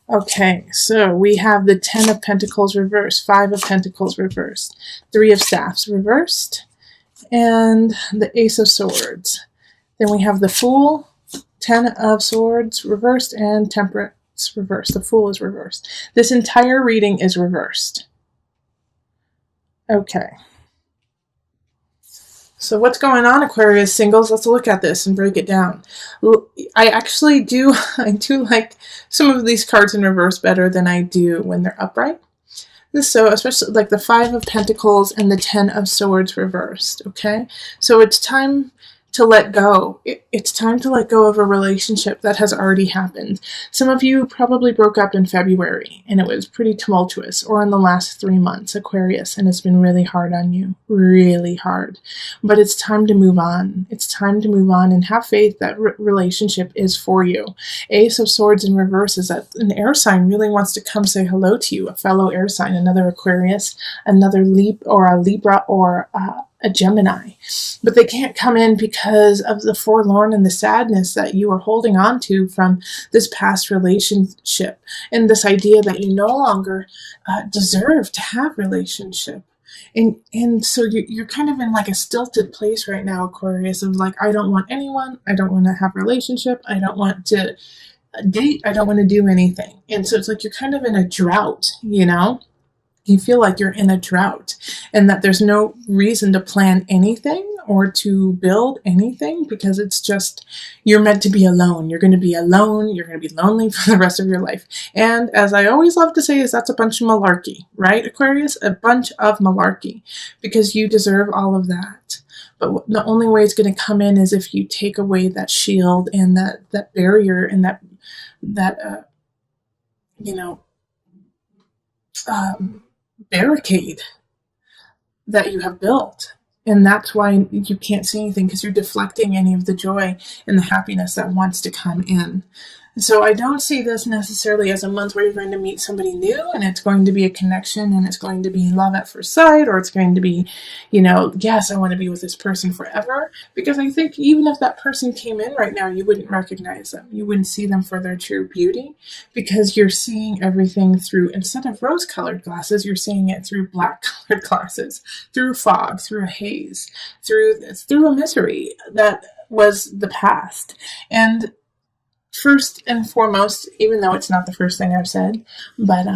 Okay, so we have the Ten of Pentacles reversed, Five of Pentacles reversed, Three of Staffs reversed, and the Ace of Swords. Then we have the Fool, Ten of Swords reversed, and Temperance reversed. The Fool is reversed. This entire reading is reversed. Okay. So what's going on, Aquarius singles? Let's look at this and break it down. I actually do, I do like some of these cards in reverse better than I do when they're upright. So especially like the Five of Pentacles and the Ten of Swords reversed, okay? So it's time to let go. It's time to let go of a relationship that has already happened. Some of you probably broke up in February and it was pretty tumultuous, or in the last 3 months, Aquarius, and it's been really hard on you, really hard. But it's time to move on. It's time to move on and have faith that relationship is for you. Ace of Swords in reverse is that an air sign really wants to come say hello to you, a fellow air sign, another Aquarius, another Libra, or a Gemini, but they can't come in because of the forlorn and the sadness that you are holding on to from this past relationship, and this idea that you no longer deserve to have relationship. And so you're kind of in like a stilted place right now, Aquarius, of like, I don't want anyone, I don't want to have a relationship, I don't want to date, I don't want to do anything. And so it's like you're kind of in a drought, you know? You feel like you're in a drought and that there's no reason to plan anything or to build anything, because it's just, you're meant to be alone. You're going to be alone. You're going to be lonely for the rest of your life. And as I always love to say, is that's a bunch of malarkey, right, Aquarius? A bunch of malarkey, because you deserve all of that. But the only way it's going to come in is if you take away that shield and that barrier and that barricade that you have built. And that's why you can't see anything, because you're deflecting any of the joy and the happiness that wants to come in. So I don't see this necessarily as a month where you're going to meet somebody new and it's going to be a connection and it's going to be love at first sight, or it's going to be, yes, I want to be with this person forever. Because I think even if that person came in right now, you wouldn't recognize them. You wouldn't see them for their true beauty, because you're seeing everything through, instead of rose-colored glasses, you're seeing it through black-colored glasses, through fog, through a haze, through a misery that was the past. And first and foremost, even though it's not the first thing I've said, but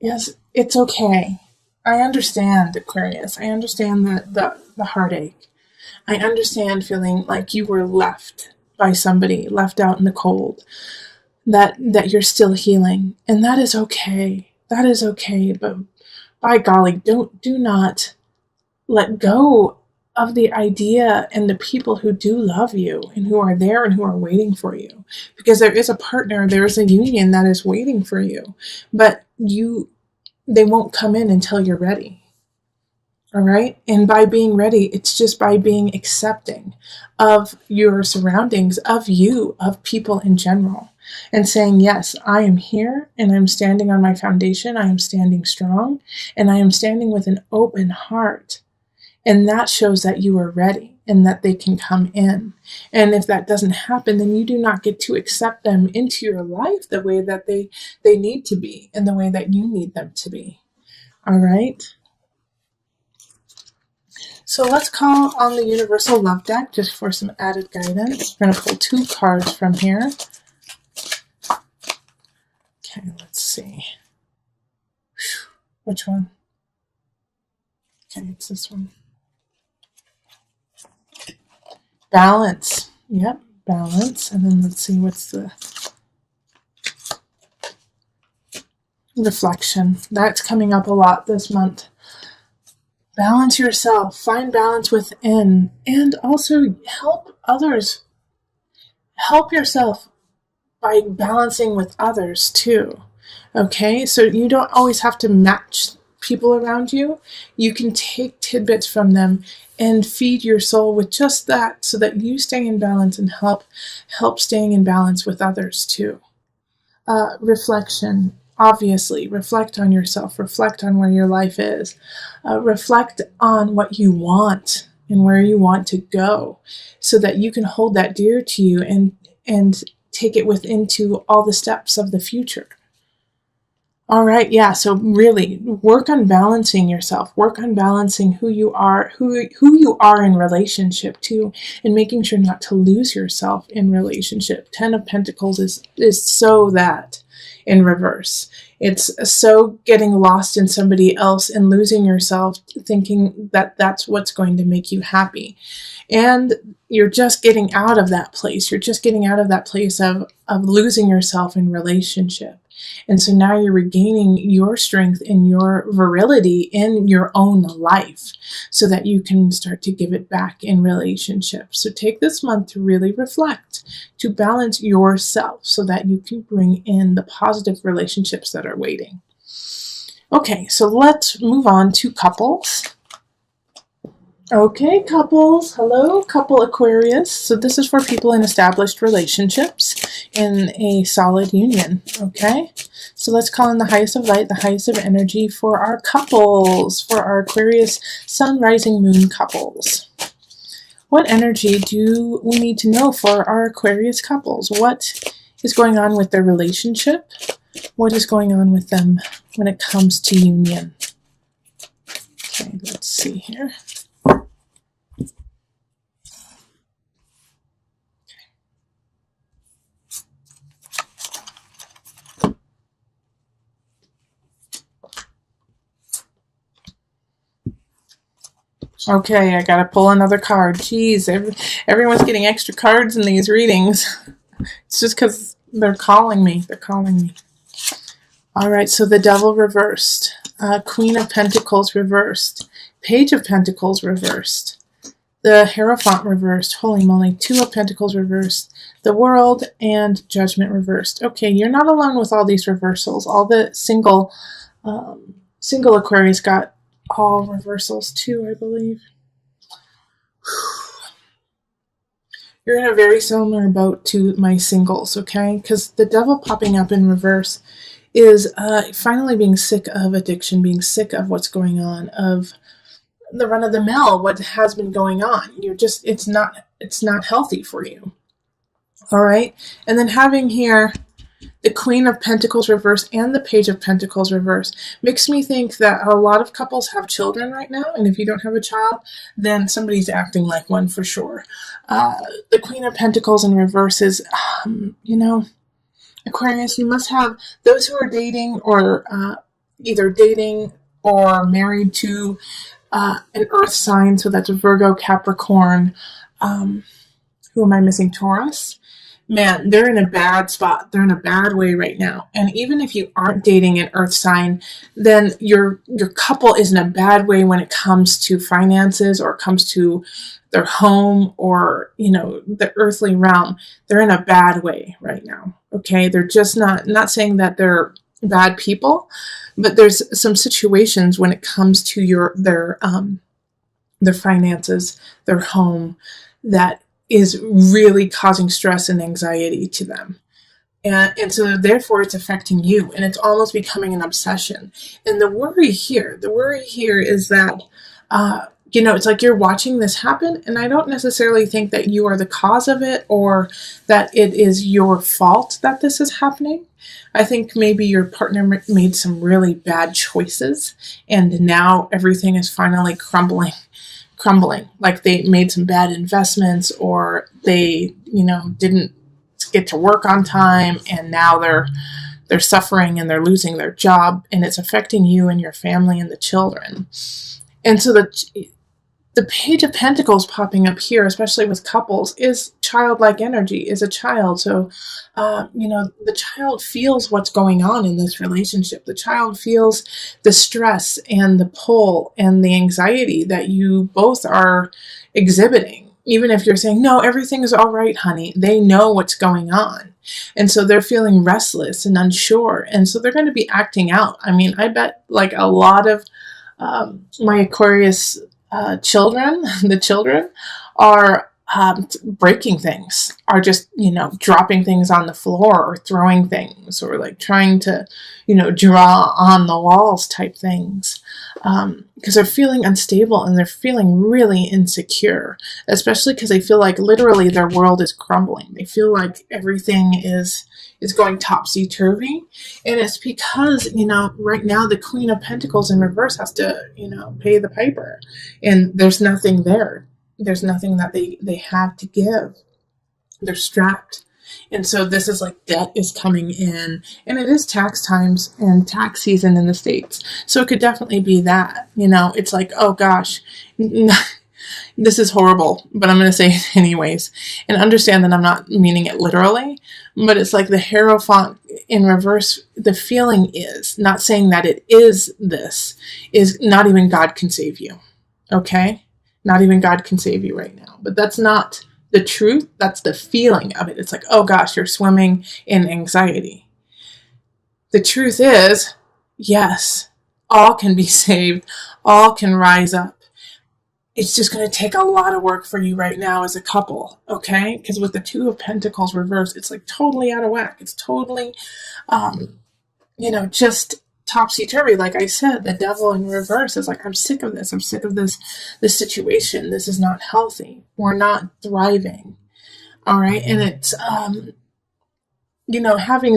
yes, it's okay. I understand, Aquarius. I understand the heartache. I understand feeling like you were left by somebody, left out in the cold, that you're still healing. And that is okay. That is okay. But by golly, do not let go of the idea and the people who do love you and who are there and who are waiting for you, because there is a partner, there is a union that is waiting for you, but they won't come in until you're ready. All right. And by being ready, it's just by being accepting of your surroundings, of you, of people in general, and saying, yes, I am here and I'm standing on my foundation. I am standing strong and I am standing with an open heart. And that shows that you are ready and that they can come in. And if that doesn't happen, then you do not get to accept them into your life the way that they need to be and the way that you need them to be. All right. So let's call on the Universal Love deck just for some added guidance. We're going to pull 2 cards from here. Okay, let's see. Which one? Okay, it's this one. Balance. Yep, balance. And then let's see what's the reflection. That's coming up a lot this month. Balance yourself. Find balance within. And also help others. Help yourself by balancing with others too. Okay? So you don't always have to match people around you. You can take tidbits from them and feed your soul with just that, so that you stay in balance and help staying in balance with others too. Reflection. Obviously, reflect on yourself. Reflect on where your life is. Reflect on what you want and where you want to go, so that you can hold that dear to you and take it into all the steps of the future. All right, yeah, so really work on balancing yourself. Work on balancing who you are, who you are in relationship to, and making sure not to lose yourself in relationship. 10 of Pentacles is so that in reverse. It's so getting lost in somebody else and losing yourself, thinking that that's what's going to make you happy. And you're just getting out of that place. You're just getting out of that place of losing yourself in relationship. And so now you're regaining your strength and your virility in your own life so that you can start to give it back in relationships. So take this month to really reflect, to balance yourself so that you can bring in the positive relationships that are waiting. Okay, so let's move on to couples. Okay, couples. Hello, couple Aquarius. So this is for people in established relationships in a solid union. Okay, so let's call in the highest of light, the highest of energy for our couples, for our Aquarius sun, rising, moon couples. What energy do we need to know for our Aquarius couples? What is going on with their relationship? What is going on with them when it comes to union? Okay, let's see here. Okay, I gotta pull another card. Jeez, everyone's getting extra cards in these readings. It's just because they're calling me. They're calling me. All right, so the Devil reversed. Queen of Pentacles reversed. Page of Pentacles reversed. The Hierophant reversed. Holy moly. Two of Pentacles reversed. The World and Judgment reversed. Okay, you're not alone with all these reversals. All the single Aquarius got all reversals too, I believe. You're in a very similar boat to my singles, okay? Because the Devil popping up in reverse is finally being sick of addiction, being sick of what's going on, of the run-of-the-mill, what has been going on. You're just, it's not healthy for you. All right? And then having here the Queen of Pentacles reverse and the Page of Pentacles reverse makes me think that a lot of couples have children right now, and if you don't have a child, then somebody's acting like one for sure. The Queen of Pentacles in reverse is, Aquarius, you must have those who are dating or either dating or married to an earth sign, so that's Virgo, Capricorn, who am I missing? Taurus. Man, they're in a bad spot. They're in a bad way right now. And even if you aren't dating an earth sign, then your couple is in a bad way when it comes to finances or comes to their home or, the earthly realm. They're in a bad way right now. Okay. They're just not saying that they're bad people, but there's some situations when it comes to their finances, their home, that is really causing stress and anxiety to them. And so therefore it's affecting you, and it's almost becoming an obsession. And the worry here is that, it's like you're watching this happen, and I don't necessarily think that you are the cause of it or that it is your fault that this is happening. I think maybe your partner made some really bad choices, and now everything is finally crumbling, like they made some bad investments, or they didn't get to work on time, and now they're suffering and they're losing their job, and it's affecting you and your family and the children. And so the Page of Pentacles popping up here, especially with couples, is childlike energy, is a child. So, the child feels what's going on in this relationship. The child feels the stress and the pull and the anxiety that you both are exhibiting. Even if you're saying, no, everything is all right, honey, they know what's going on. And so they're feeling restless and unsure. And so they're going to be acting out. I mean, I bet like a lot of my Aquarius children, the children are breaking things, are just, dropping things on the floor or throwing things or like trying to, draw on the walls type things. Because they're feeling unstable and they're feeling really insecure, especially because they feel like literally their world is crumbling. They feel like everything is going topsy-turvy. And it's because, right now the Queen of Pentacles in reverse has to, pay the piper. And there's nothing there. There's nothing that they have to give. They're strapped. And so this is like debt is coming in, and it is tax times and tax season in the States. So it could definitely be that, it's like, oh gosh, this is horrible, but I'm going to say it anyways. And understand that I'm not meaning it literally, but it's like the Hierophant in reverse. The feeling is not saying that it is this, is not even God can save you. Okay? Not even God can save you right now. But that's not the truth. That's the feeling of it. It's like, oh gosh, you're swimming in anxiety. The truth is, yes, all can be saved. All can rise up. It's just going to take a lot of work for you right now as a couple, okay? Because with the Two of Pentacles reversed, it's like totally out of whack. It's totally, just topsy-turvy. Like I said, the Devil in reverse is like, I'm sick of this. I'm sick of this situation. This is not healthy. We're not thriving, all right? And it's, having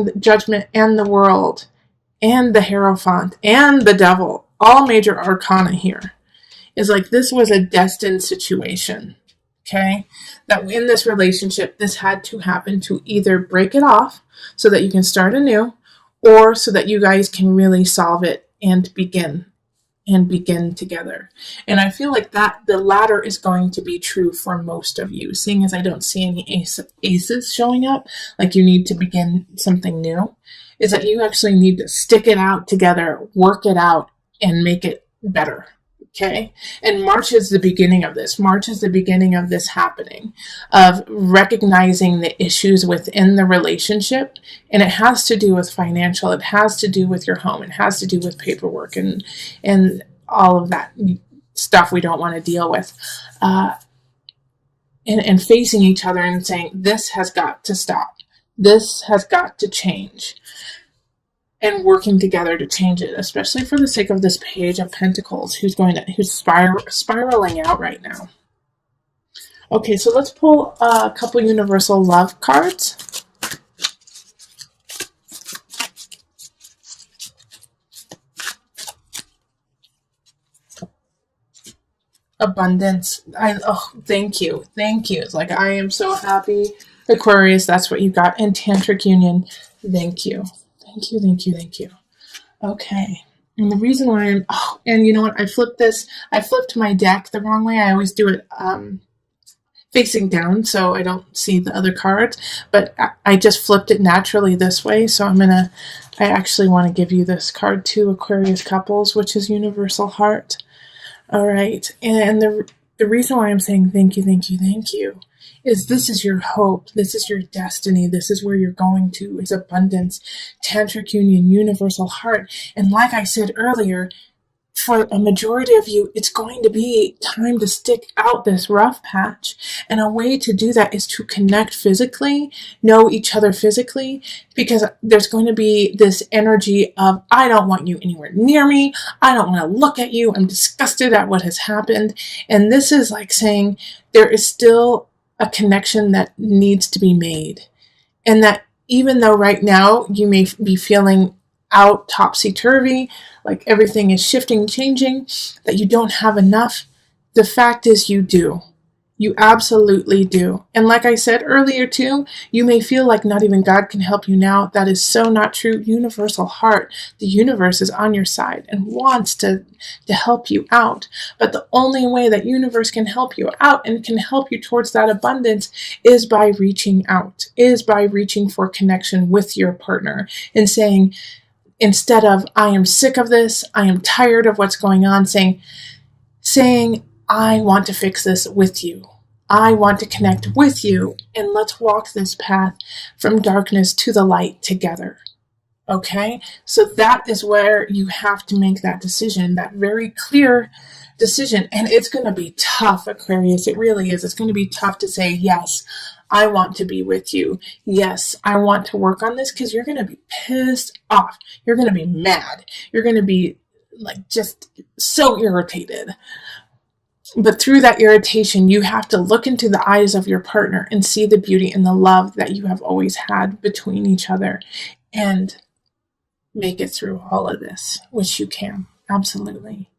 the Judgment and the World and the Hierophant and the Devil, all major arcana here, is like this was a destined situation, okay? That in this relationship, this had to happen to either break it off so that you can start anew, or so that you guys can really solve it and begin together. And I feel like that the latter is going to be true for most of you, seeing as I don't see any aces showing up, like you need to begin something new, is that you actually need to stick it out together, work it out, and make it better. Okay. And March is the beginning of this. March is the beginning of this happening, of recognizing the issues within the relationship. And it has to do with financial. It has to do with your home. It has to do with paperwork and all of that stuff we don't want to deal with. And facing each other and saying, this has got to stop. This has got to change. And working together to change it, especially for the sake of this Page of Pentacles, who's spiraling out right now. Okay, so let's pull a couple universal love cards. Abundance. Thank you. It's like, I am so happy. Aquarius, that's what you got. And Tantric Union. Thank you. Thank you. Okay. And the reason why and you know what? I flipped my deck the wrong way. I always do it facing down so I don't see the other cards, but I just flipped it naturally this way. So I actually want to give you this card too, Aquarius couples, which is Universal Heart. All right. And the reason why I'm saying thank you is this is your hope. This is your destiny. This is where you're going to. It's abundance, Tantric Union, Universal Heart. And like I said earlier, for a majority of you, it's going to be time to stick out this rough patch. And a way to do that is to connect physically, know each other physically, because there's going to be this energy of, I don't want you anywhere near me. I don't want to look at you. I'm disgusted at what has happened. And this is like saying there is still a connection that needs to be made. And that even though right now you may be feeling out topsy-turvy, like everything is shifting, changing, that you don't have enough, the fact is you do. You absolutely do. And like I said earlier too, you may feel like not even God can help you now. That is so not true. Universal Heart, the universe is on your side and wants to help you out. But the only way that universe can help you out and can help you towards that abundance is by reaching out, is by reaching for connection with your partner and saying, instead of, I am sick of this, I am tired of what's going on, saying, I want to fix this with you. I want to connect with you, and let's walk this path from darkness to the light together. Okay, so that is where you have to make that decision, that very clear decision. And it's going to be tough, Aquarius. It really is. It's going to be tough to say, yes, I want to be with you. Yes, I want to work on this, because you're going to be pissed off. You're going to be mad. You're going to be like just so irritated. But through that irritation, you have to look into the eyes of your partner and see the beauty and the love that you have always had between each other, and make it through all of this, which you can. Absolutely.